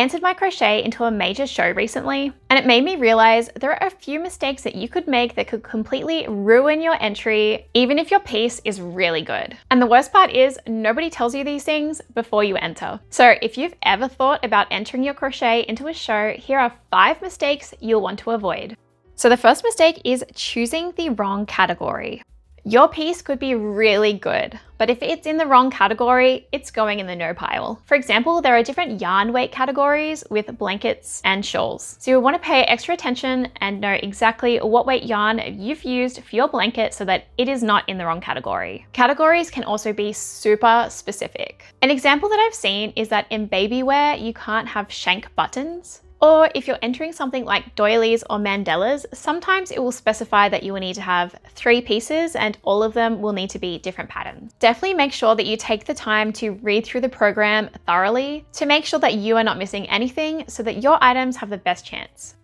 entered my crochet into a major show recently, and it made me realize there are a few mistakes that you could make that could completely ruin your entry, even if your piece is really good. And the worst part is nobody tells you these things before you enter. So if you've ever thought about entering your crochet into a show, here are 5 mistakes you'll want to avoid. So the first mistake is choosing the wrong category. Your piece could be really good, but if it's in the wrong category, it's going in the no pile. For example, there are different yarn weight categories with blankets and shawls. So you'll want to pay extra attention and know exactly what weight yarn you've used for your blanket so that it is not in the wrong category. Categories can also be super specific. An example that I've seen is that in baby wear, you can't have shank buttons. Or if you're entering something like doilies or mandalas, sometimes it will specify that you will need to have 3 pieces and all of them will need to be different patterns. Definitely make sure that you take the time to read through the program thoroughly to make sure that you are not missing anything so that your items have the best chance.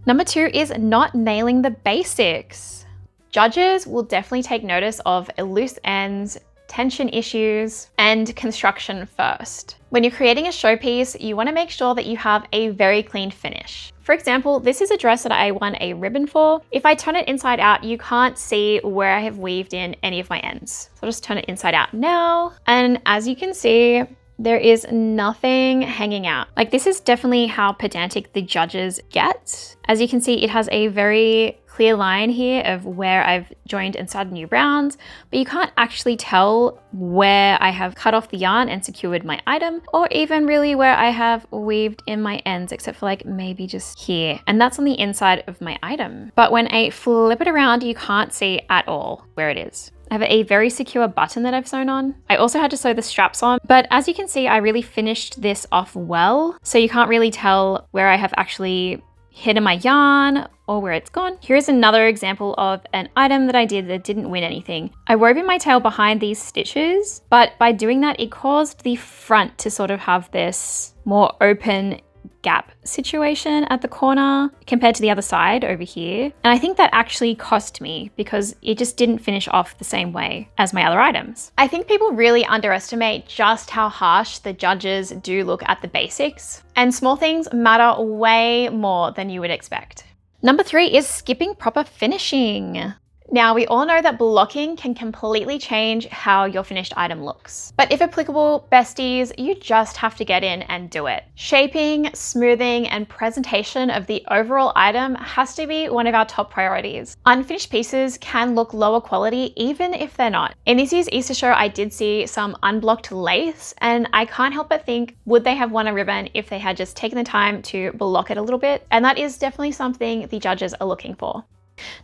Number 2 is not nailing the basics. Judges will definitely take notice of loose ends, tension issues, and construction first. When you're creating a showpiece, you want to make sure that you have a very clean finish. For example, this is a dress that I won a ribbon for. If I turn it inside out, you can't see where I have weaved in any of my ends. So I'll just turn it inside out now. And as you can see, there is nothing hanging out. Like, this is definitely how pedantic the judges get. As you can see, it has a very clear line here of where I've joined and started new rounds, but you can't actually tell where I have cut off the yarn and secured my item, or even really where I have weaved in my ends, except for like maybe just here. And that's on the inside of my item. But when I flip it around, you can't see at all where it is. I have a very secure button that I've sewn on. I also had to sew the straps on, but as you can see, I really finished this off well. So you can't really tell where I have actually hidden my yarn or where it's gone. Here's another example of an item that I did that didn't win anything. I wove in my tail behind these stitches, but by doing that, it caused the front to sort of have this more open gap situation at the corner compared to the other side over here. And I think that actually cost me because it just didn't finish off the same way as my other items. I think people really underestimate just how harsh the judges do look at the basics, and small things matter way more than you would expect. Number 3 is skipping proper finishing. Now, we all know that blocking can completely change how your finished item looks. But if applicable, besties, you just have to get in and do it. Shaping, smoothing, and presentation of the overall item has to be one of our top priorities. Unfinished pieces can look lower quality even if they're not. In this year's Easter show, I did see some unblocked lace, and I can't help but think, would they have won a ribbon if they had just taken the time to block it a little bit? And that is definitely something the judges are looking for.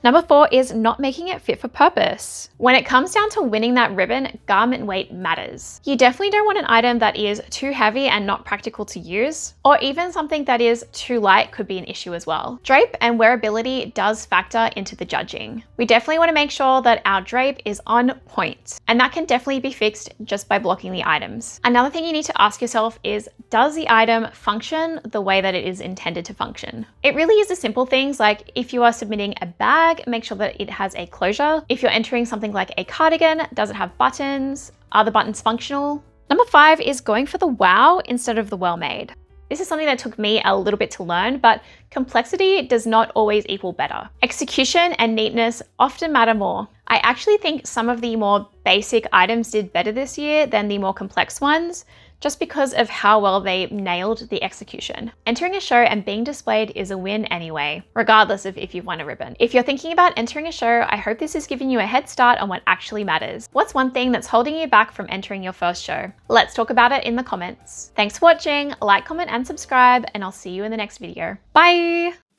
Number 4 is not making it fit for purpose. When it comes down to winning that ribbon, garment weight matters. You definitely don't want an item that is too heavy and not practical to use, or even something that is too light could be an issue as well. Drape and wearability does factor into the judging. We definitely want to make sure that our drape is on point, and that can definitely be fixed just by blocking the items. Another thing you need to ask yourself is, does the item function the way that it is intended to function? It really is the simple things like if you are submitting a bag, make sure that it has a closure. If you're entering something like a cardigan, does it have buttons? Are the buttons functional? Number 5 is going for the wow instead of the well-made. This is something that took me a little bit to learn, but complexity does not always equal better. Execution and neatness often matter more. I actually think some of the more basic items did better this year than the more complex ones, just because of how well they nailed the execution. Entering a show and being displayed is a win anyway, regardless of if you've won a ribbon. If you're thinking about entering a show, I hope this has given you a head start on what actually matters. What's one thing that's holding you back from entering your first show? Let's talk about it in the comments. Thanks for watching, like, comment, and subscribe, and I'll see you in the next video. Bye!